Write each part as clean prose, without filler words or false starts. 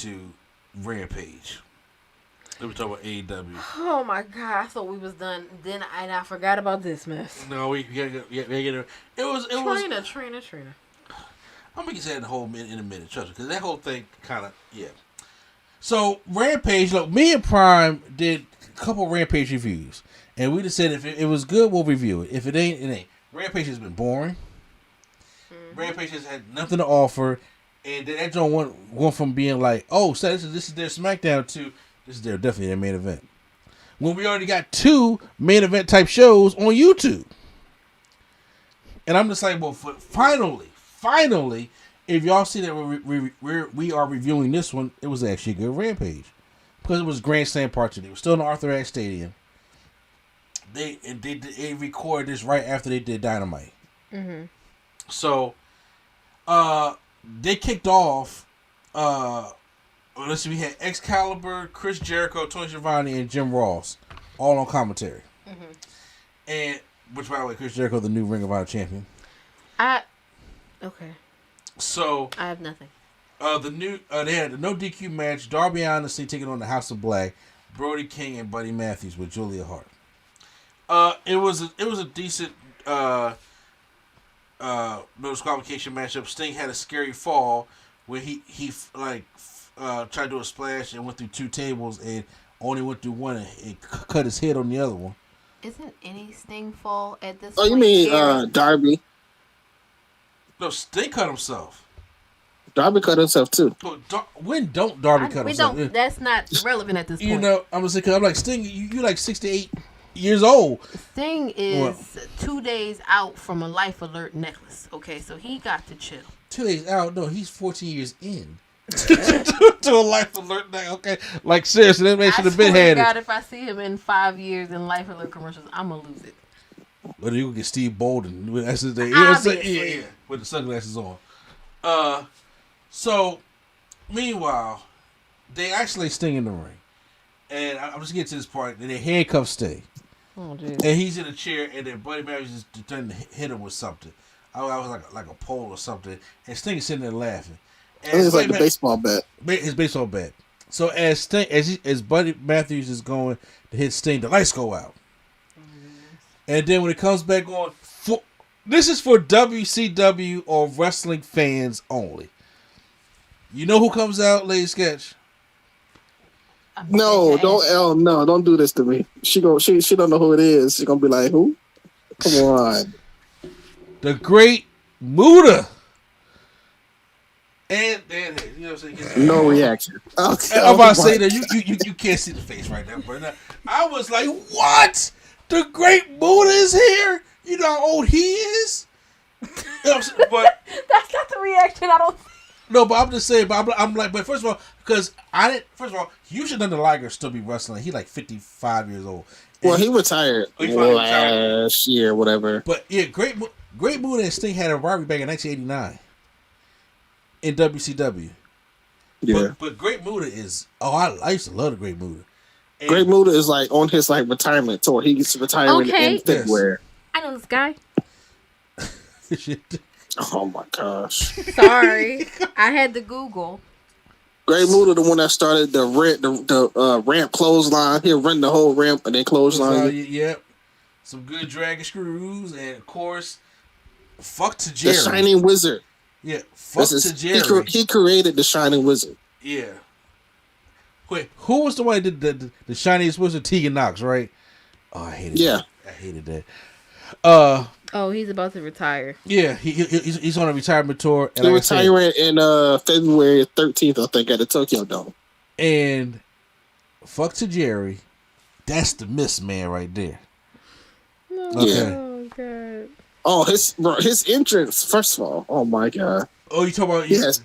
into Rampage. Let me talk about AEW. Oh my god! I thought we was done. Then I forgot about this mess. No, we gotta get it. It was. Trina. I'm gonna get that in a minute, trust me, because that whole thing kind of So Rampage, look, me and Prime did a couple Rampage reviews, and we just said if it was good, we'll review it. If it ain't, it ain't. Rampage has been boring. Mm-hmm. Rampage has had nothing to offer, and that joint went from being like, oh, so this is their Smackdown to this is definitely their main event. When we already got 2 main event type shows on YouTube, and I'm just like, well, finally, if y'all see that we are reviewing this one, it was actually a good Rampage. Because it was Grand Slam Part 2. They were still in the Arthur Ashe Stadium. They recorded this right after they did Dynamite. Mm-hmm. So, they kicked off, let's see, we had Excalibur, Chris Jericho, Tony Schiavone, and Jim Ross, all on commentary. Mm-hmm. And, which, by the way, Chris Jericho, the new Ring of Honor champion. Okay. So I have nothing. They had the no DQ match. Darby Allin taking on the House of Black, Brody King and Buddy Matthews with Julia Hart. It was a decent no disqualification matchup. Sting had a scary fall where he tried to do a splash and went through 2 tables and only went through one and cut his head on the other one. Isn't any Sting fall at this point? Oh, you mean Darby? No, Sting cut himself. Darby cut himself too. When don't Darby cut himself? That's not relevant at this point. You know, I'm gonna say, cause I'm like Sting. You like 68 years old. Sting is 2 days out from a Life Alert necklace. Okay, so he got to chill. 2 days out? No, he's 14 years in to a Life Alert necklace. Okay, like seriously, that man should have been had it. God, if I see him in 5 years in Life Alert commercials, I'm gonna lose it. But you can get Steve Bolden. That's his name. You know what I'm saying? Yeah, with the sunglasses on. So, meanwhile, they actually Sting in the ring. And I'm just getting to this part. They handcuff Sting. Oh, and he's in a chair, and then Buddy Matthews is trying to hit him with something. I was like a pole or something. And Sting is sitting there laughing. And it's like the baseball bat. His baseball bat. So as Buddy Matthews is going to hit Sting, the lights go out. And then when it comes back on, this is for WCW or wrestling fans only. You know who comes out, Lady Sketch? No, don't do this to me. She don't know who it is. She gonna be like, who? Come on. The Great Muta. And you know what I'm saying? No reaction. Okay. I'm about to say that you can't see the face right now, but I was like, what? The Great Muta is here? You know how old he is? But that's not the reaction. I don't. No, but I'm just saying. But I'm like, but first of all, because first of all, you should Thunder Liger still be wrestling. He like 55 years old. And he retired last year, whatever. But yeah, Great Muta and Sting had a rivalry back in 1989 in WCW. Yeah, but Great Muta is. Oh, I used to love the Great Muta. And Great Muta is like on his like retirement tour. He's retiring in February. I know this guy. Oh my gosh! Sorry, I had to Google. Great Muta, the one that started the ramp clothesline. He'll run the whole ramp and then clothesline. Yep. Some good dragon screws, and of course, fuck to Jerry. The Shining Wizard. Yeah, fuck to Jerry. He created the Shining Wizard. Yeah. Wait, who was the one that did the Shining Wizard? Tegan Knox, right? Oh, I hated that. I hated that. Oh, he's about to retire. Yeah, he's on a retirement tour. And he's retiring in February 13th, I think, at the Tokyo Dome. And fuck to Jerry. That's the Miss Man right there. No, okay. Oh god. Oh, his entrance. First of all, oh my god. Oh, you talking about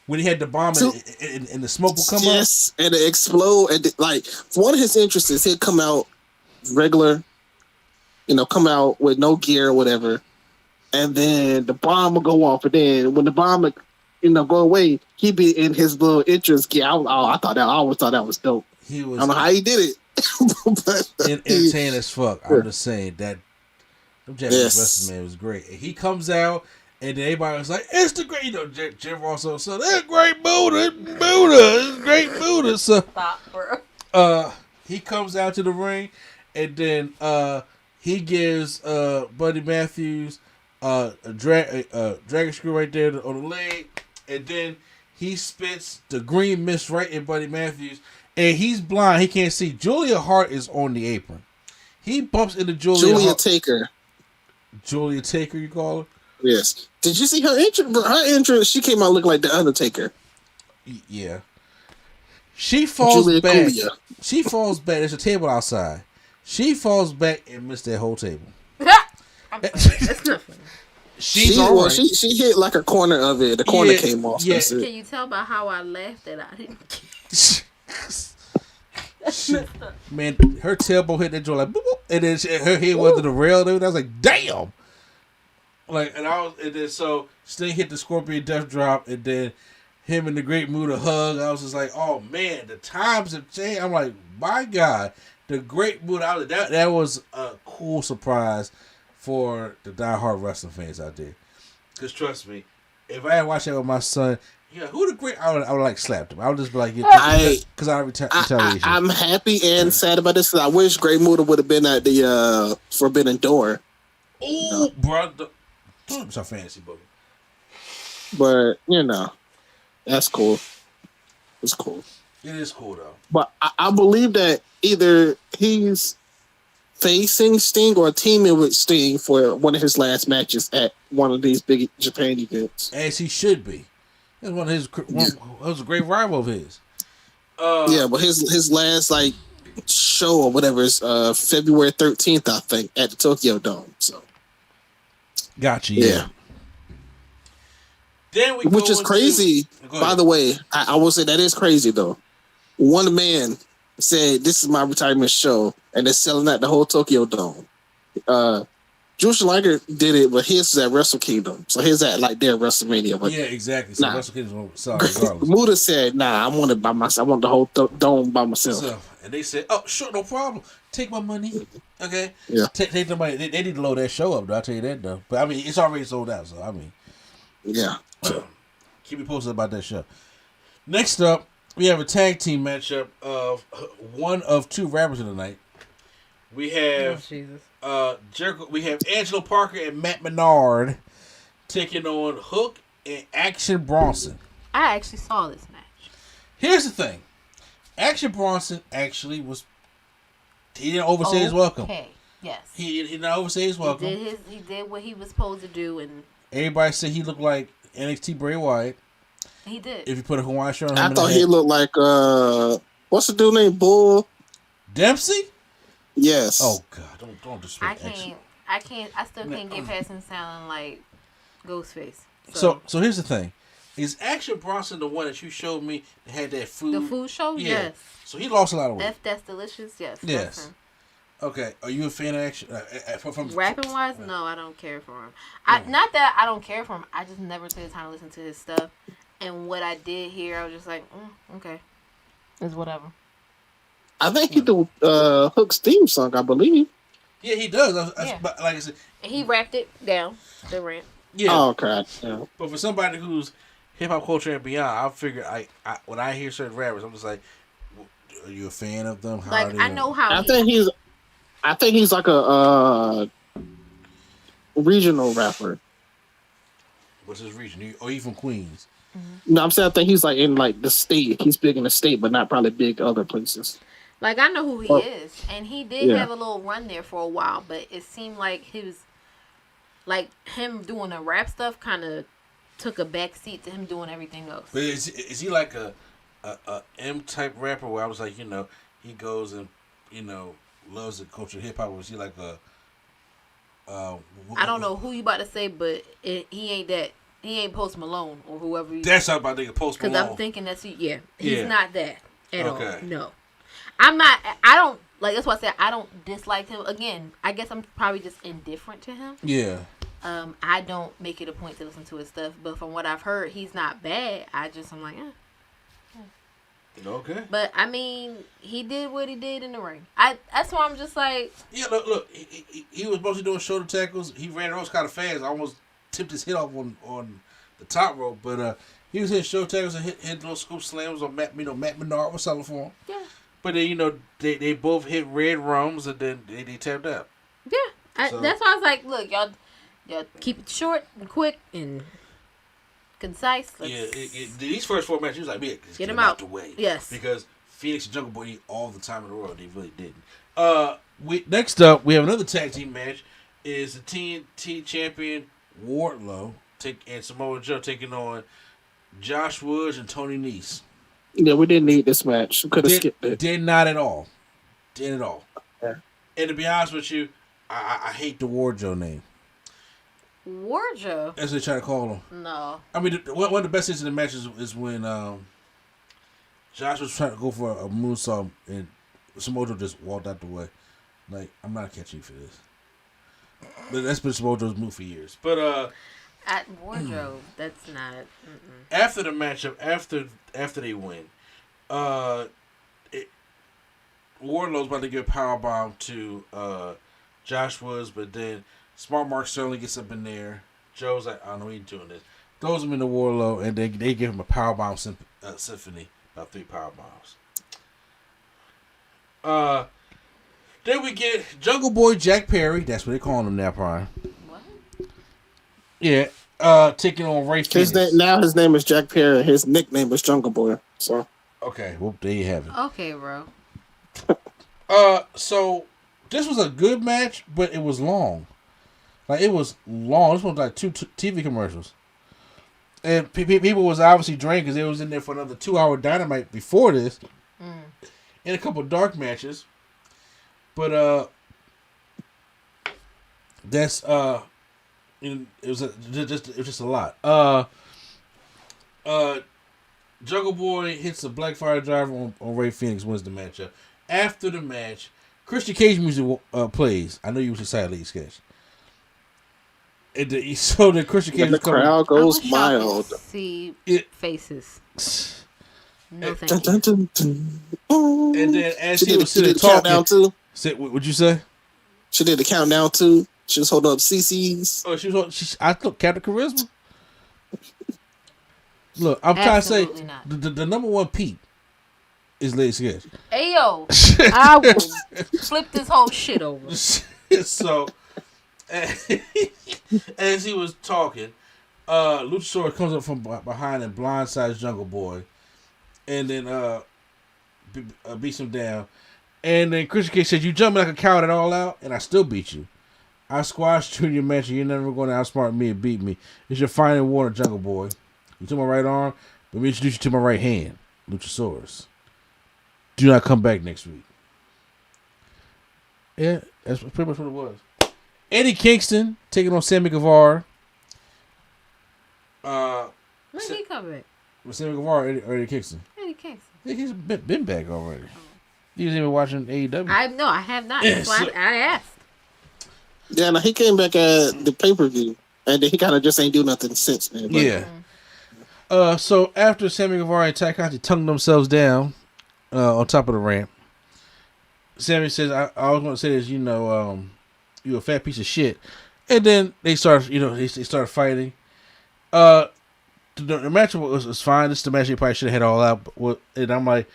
when he had the bomb and the smoke will come out? Yes, and it explode. And like one of his entrances, he'd come out regular. Come out with no gear or whatever, and then the bomb will go off, and then when the bomb, go away, he'd be in his little entrance gear. I always thought that was dope. I don't know how he did it. But, entertaining as fuck. I'm just saying that the Japanese wrestling man was great. And he comes out And then everybody was like, it's the great, Jim Ross also said, it's great Muta, it's great Muta. So, stop, bro. He comes out to the ring, and then he gives Buddy Matthews a dragon screw right there on the leg, and then he spits the green mist right in Buddy Matthews, and he's blind. He can't see. Julia Hart is on the apron. He bumps into Julia Taker. Julia Taker, you call her? Yes. Did you see her entrance? Her entrance, she came out looking like the Undertaker. Yeah. She falls Julia back. Kulia. She falls back. There's a table outside. She falls back and missed that whole table. That's not funny. She hit like a corner of it. The corner came off. Yeah. Can you tell by how I laughed that I didn't Man, her tailbone hit that joint like boop, boop, and then her head went to the rail. Dude, I was like, damn. Like, and then so Sting hit the Scorpion Death Drop, and then him and the Great Muta hug. I was just like, oh man, the times have changed. I'm like, my God, the Great Muta. That was a cool surprise for the diehard wrestling fans out there. Because trust me, if I had watched that with my son, who the great? I would like slapped him. I would just be like, because I retaliation. I'm happy and sad about this. Because I wish Great Muta would have been at the Forbidden Door. Oh, bro, don't be fantasy book. But that's cool. It's cool. It is cool though. But I believe that either he's facing Sting or teaming with Sting for one of his last matches at one of these big Japan events. As he should be. That's one of his. That was a great rival of his. But his last show or whatever is February 13th, I think, at the Tokyo Dome. So, gotcha. Yeah. Then which is crazy. By the way, I will say that is crazy though. One man said, "This is my retirement show," and they're selling out the whole Tokyo Dome. Jushin Liger did it, but his was at Wrestle Kingdom, so his at their WrestleMania. But yeah, exactly. So Wrestle Kingdom was regardless. Muta said, "Nah, I want it by myself. I want the whole dome by myself." So, and they said, "Oh, sure, no problem. Take my money, okay? Yeah, take the money. They need to load that show up, though. I'll tell you that, though. But I mean, it's already sold out, so I mean, yeah. Keep me posted about that show. Next up, we have a tag team matchup of one of two rappers of the night. We have Jericho. We have Angelo Parker and Matt Menard taking on Hook and Action Bronson. I actually saw this match. Here's the thing: Action Bronson actually was. He didn't overstay his welcome. Okay. Yes. He didn't overstay his welcome. He did what he was supposed to do, and everybody said he looked like NXT Bray Wyatt. He did. If you put a Hawaiian shirt on him, I thought he looked like what's the dude named Bull Dempsey? Yes. Oh God, don't disrespect. I still can't get past him sounding like Ghostface. So here's the thing: is Action Bronson the one that you showed me that had that food? The food show, yeah. Yes. So he lost a lot of weight. That's delicious. Yes. Yes. Okay. Are you a fan of Action? From rapping wise, no, I don't care for him. Not that I don't care for him. I just never took the time to listen to his stuff. And what I did hear, I was just like, okay, it's whatever. I think he do Hook's theme song, I believe. Yeah, he does. But like I said, he rapped it down the rant. Yeah. Oh, okay. Yeah. But for somebody who's hip hop culture and beyond, I figure when I hear certain rappers, I'm just like, are you a fan of them? How I know how. I think he's like a regional rapper. What's his region? Or even Queens? Mm-hmm. No, I'm saying I think he's in the state. He's big in the state, but not probably big other places. I know who he is, and he did have a little run there for a while, but it seemed like he was him doing the rap stuff kind of took a back seat to him doing everything else. But is he like a M type rapper where I was like, he goes and loves the culture of hip hop, or is he like a I don't know who you about to say, but he ain't that. He ain't Post Malone or whoever. That's how about to Post Malone. Because I'm thinking he's not that at all. No, I'm not. I don't that's why I said I don't dislike him. Again, I guess I'm probably just indifferent to him. Yeah. I don't make it a point to listen to his stuff, but from what I've heard, he's not bad. I'm like, Okay. But I mean, he did what he did in the ring. That's why I'm just like. Yeah, look. He was mostly doing shoulder tackles. He ran those kind of fast. Almost tipped his head off on the top rope, but he was hitting show tags and hitting little scoop slams on Matt Menard was selling for him. Yeah. But then they both hit red rums and then they tapped out. Yeah, that's why I was like, look, y'all keep it short and quick and concise. These first 4 matches, he was like, "Man, get them out the way." Yes, because Phoenix and Jungle Boy need all the time in the world. They really didn't. Next up, we have another tag team match. Is the TNT champion Wardlow and Samoa Joe taking on Josh Woods and Tony Nese. Yeah, we didn't need this match. We could have skipped it. Did not at all. Did at all. Yeah. And to be honest with you, I hate the Wardlow name. Wardlow? That's what they try to call him. No. I mean, one of the best things in the match is when Josh was trying to go for a moonsault and Samoa Joe just walked out the way. Like, I'm not catching you for this. But that's been Samoa Joe's move for years. But at Wardrobe, that's not. After the matchup, after they win, Wardlow's about to give a powerbomb to Josh Woods, but then Smart Mark Sterling gets up in there. Joe's like, I don't know, he ain't doing this. Throws him into Wardlow, and they give him a powerbomb symphony, about 3 powerbombs. Then we get Jungle Boy Jack Perry. That's what they call him now, Prime. What? Yeah, taking on Ray Phoenix. Now his name is Jack Perry. His nickname is Jungle Boy. So okay, well there you have it. Okay, bro. So this was a good match, but it was long. Like it was long. This was like 2 TV commercials, and people was obviously drained because they was in there for another 2-hour Dynamite before this, and a couple dark matches. But that's it was just a lot. Jungle Boy hits a Blackfire driver on Ray Phoenix, wins the matchup. After the match, Christian Cage music plays. I know you was excited, League Sketch. So the Christian Cage, the crowd goes wild. See faces. No, thank you. And then as he was sitting talking, what'd you say? She did the countdown too. She was holding up CC's. Oh, I thought Captain Charisma. Look, I'm trying to say the number one peep is Lady Sketch. Ayo, I will flip this whole shit over. So, as he was talking, Luchasaurus comes up from behind and blindsides Jungle Boy, and then beats him down. And then Christian Cage said, "You jumping like a coward at all out, and I still beat you. I squashed you in your match, and you're never going to outsmart me and beat me. It's your final warning, Jungle Boy. You took my right arm, but me introduce you to my right hand, Luchasaurus. Do not come back next week." Yeah, that's pretty much what it was. Eddie Kingston taking on Sammy Guevara. When did he come back? Sammy Guevara or Eddie Kingston? Eddie Kingston. Yeah, he's been back already. He was even watching AEW. I have not. That's why I asked. Yeah, no, he came back at the pay-per-view, and then he kind of just ain't do nothing since then. But. Yeah. So after Sammy Guevara and Ty Conti tongued themselves down on top of the ramp, Sammy says, I was going to say this, you a fat piece of shit. And then they started, they started fighting. The match was fine. This is the match they probably should have had all out. And I'm like,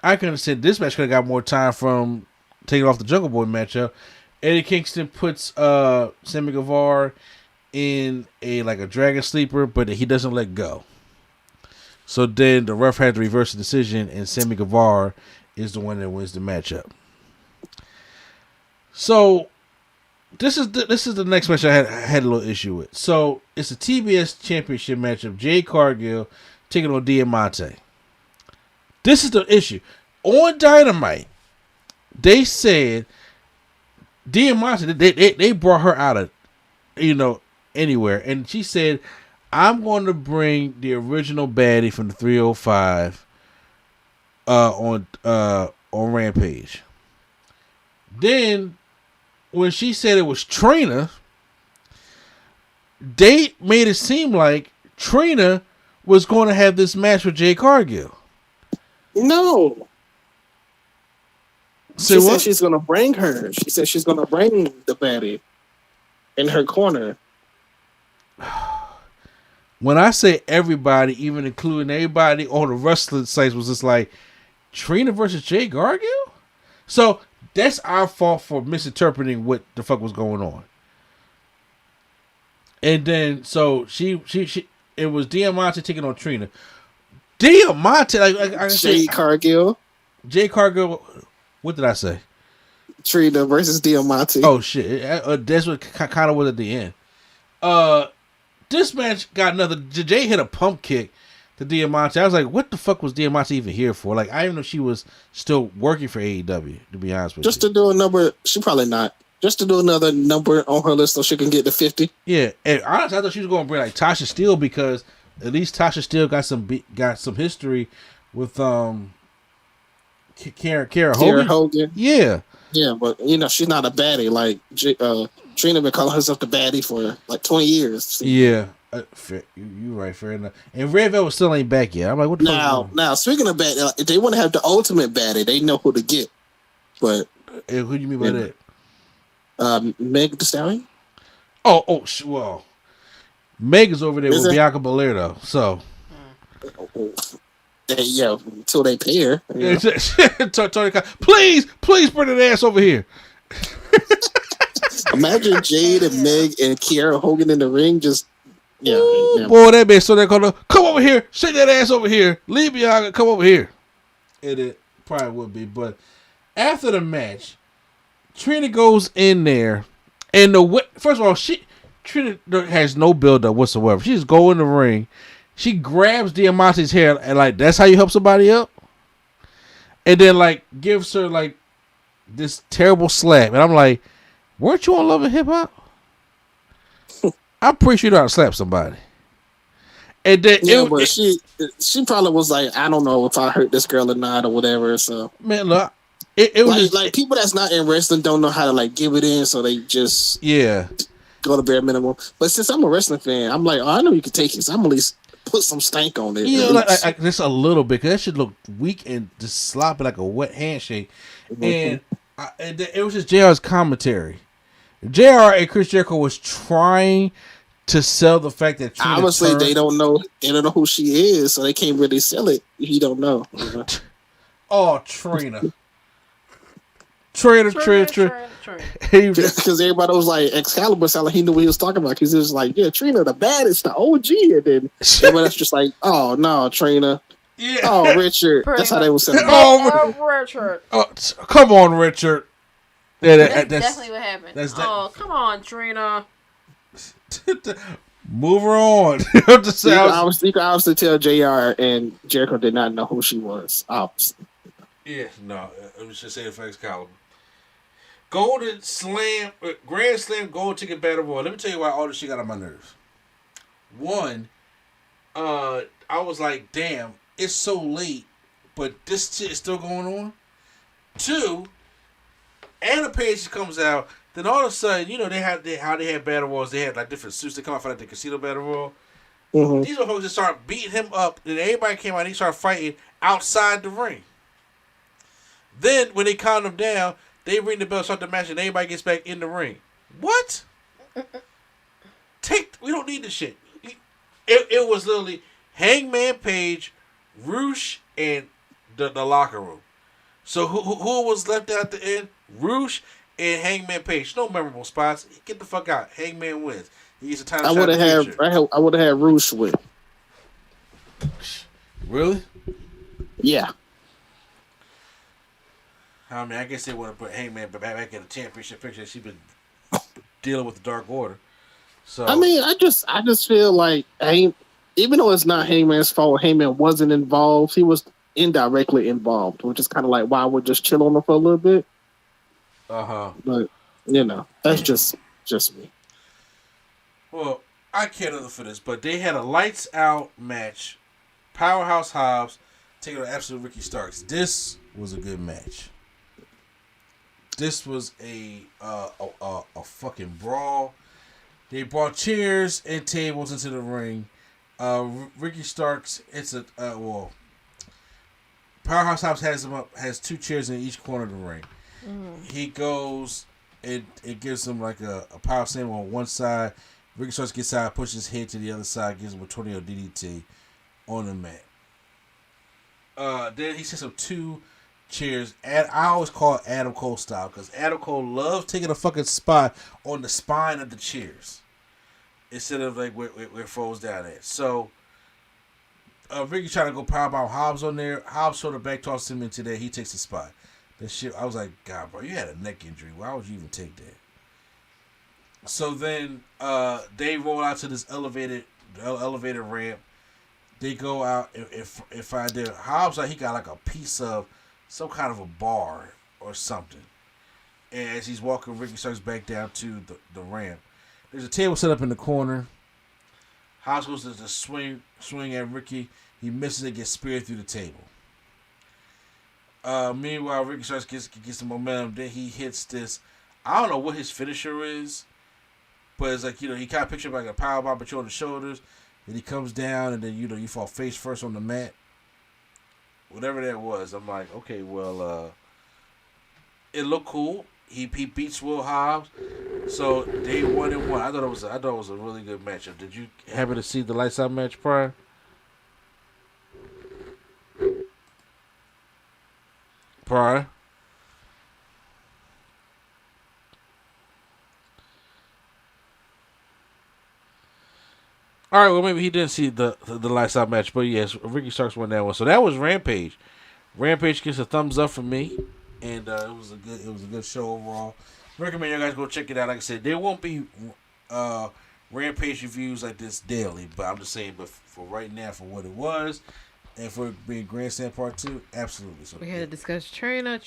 I can understand this match could have got more time from taking off the Jungle Boy matchup. Eddie Kingston puts Sammy Guevara in a dragon sleeper, but he doesn't let go. So then the ref had to reverse the decision, and Sammy Guevara is the one that wins the matchup. So this is the next match I had a little issue with. So it's a TBS Championship matchup. Jade Cargill taking on Diamante. This is the issue. On Dynamite, they said Diamante, they brought her out of, anywhere. And she said, I'm going to bring the original baddie from the 305 on Rampage. Then, when she said it was Trina, they made it seem like Trina was going to have this match with Jade Cargill. No. She said she's going to bring her. She said she's going to bring the baddie in her corner. when I say everybody, even including everybody on the wrestling sites, was just like Trina versus Jade Cargill. So that's our fault for misinterpreting what the fuck was going on. And then so she it was Diamante taking on Trina. Diamante, like I Jade Cargill. Jade Cargill. What did I say? Trina versus Diamante. Oh shit! That's what kind of was at the end. This match got another. Jay hit a pump kick to Diamante. I was like, what the fuck was Diamante even here for? Like, I didn't know she was still working for AEW, to be honest with you. Just to do a number, she probably not. Just to do another number on her list so she can get to 50. Yeah, and honestly, I thought she was going to bring like Tasha Steele because at least Tasha Steele got some history with Kara Hogan. Yeah. Yeah, but she's not a baddie. Like Trina been calling herself the baddie for like 20 years. Yeah, you're right. Fair enough. And Red Velvet still ain't back yet. I'm like, what the fuck? Now, speaking of baddie, if they want to have the ultimate baddie, they know who to get. But who do you mean by that? Meg Thee Stallion. Well, Meg is over there with Bianca Belair though. So, yeah, until they pay her. Please bring that ass over here. Imagine Jade and Meg and Kiera Hogan in the ring. Just boy, that bitch. So they're gonna come over here, shake that ass over here, leave Bianca, come over here. It probably would be, but after the match, Trina goes in there, and first of all, Trina has no build up whatsoever. She just go in the ring. She grabs Diamante's hair and like that's how you help somebody up, and then like gives her like this terrible slap, and I'm like, weren't you on Love and Hip Hop? I'm pretty sure you know how to slap somebody. And then but she probably was like, I don't know if I hurt this girl or not or whatever. So man, look, it was like people that's not in wrestling don't know how to like give it in, so they just go to bare minimum. But since I'm a wrestling fan, I'm like, I know you can take it. So I'm at least put some stank on it. Yeah, like just a little bit, because that should look weak and just sloppy like a wet handshake. Mm-hmm. And it was just JR's commentary. JR and Chris Jericho was trying to sell the fact that Trina obviously they don't know who she is, so they can't really sell it if you don't know. Oh, Trina. Trina. Because everybody was like, Excalibur sounded like he knew what he was talking about, because he was like, yeah, Trina the baddest, the OG, and then everybody else just like, oh no, Trina. Yeah. Oh, Richard. That's how they were saying. Richard. Oh, come on, Richard. Yeah, that's definitely what happened. Come on, Trina. Move her on. You can obviously tell JR and Jericho did not know who she was. Obviously. Yeah, no. Let me just say it for Excalibur. Golden Slam, Grand Slam, Gold Ticket Battle Royal. Let me tell you why all this shit got on my nerves. One, I was like, damn, it's so late, but this shit is still going on. Two, Anna Page comes out, then all of a sudden, they had battle royals. They had like different suits. They come out for like the casino battle royal. Mm-hmm. These folks just start beating him up, and everybody came out and they started fighting outside the ring. Then when they count him down, they ring the bell, start the match, and everybody gets back in the ring. What? We don't need this shit. It was literally Hangman Page, Roosh, and the locker room. So who was left out at the end? Roosh and Hangman Page. No memorable spots. Get the fuck out. Hangman wins. He gets a title shot. I would have had Roosh win. Really? Yeah. I mean, I guess they want to put Hangman back in the championship picture. She's been dealing with the Dark Order. So I mean, I just feel like even though it's not Hangman's fault, Hangman wasn't involved. He was indirectly involved, which is kind of like why we're just chill on him for a little bit. But that's just me. Well, I care nothing for this, but they had a lights out match. Powerhouse Hobbs taking on Absolute Ricky Starks. This was a good match. This was a fucking brawl. They brought chairs and tables into the ring. Ricky Starks, Powerhouse Hobbs has two chairs in each corner of the ring. Mm. He goes, it gives him like a power slam on one side, Ricky Starks gets out, pushes his head to the other side, gives him a tornado DDT on the mat. Then he sets up 2 chairs. And I always call it Adam Cole style because Adam Cole loves taking a fucking spot on the spine of the chairs instead of like where it falls down at. So Ricky trying to go powerbomb Hobbs on there. Hobbs sort of back tosses him into there. He takes the spot. That shit, I was like, God, bro, you had a neck injury. Why would you even take that? So then they roll out to this elevated ramp. They go out if I did Hobbs, like he got like a piece of some kind of a bar or something. And as he's walking, Ricky Starks back down to the ramp. There's a table set up in the corner. Hobbs goes to swing at Ricky. He misses it, gets speared through the table. Meanwhile, Ricky Starks gets the momentum. Then he hits this. I don't know what his finisher is, but it's like, he kind of picture like a powerbomb, but you on the shoulders. And he comes down, and then you fall face first on the mat. Whatever that was, I'm like, okay, well, it looked cool. He beats Will Hobbs, so they 1-1. I thought it was a really good matchup. Did you happen to see the lights out match prior? All right, well, maybe he didn't see the lights out match, but yes, Ricky Starks won that one. So that was Rampage. Rampage gets a thumbs up from me, and it was a good show overall. Recommend you guys go check it out. Like I said, there won't be Rampage reviews like this daily, but I'm just saying, but for right now, for what it was, and for being Grandstand Part 2, absolutely. So we had to discuss trainer.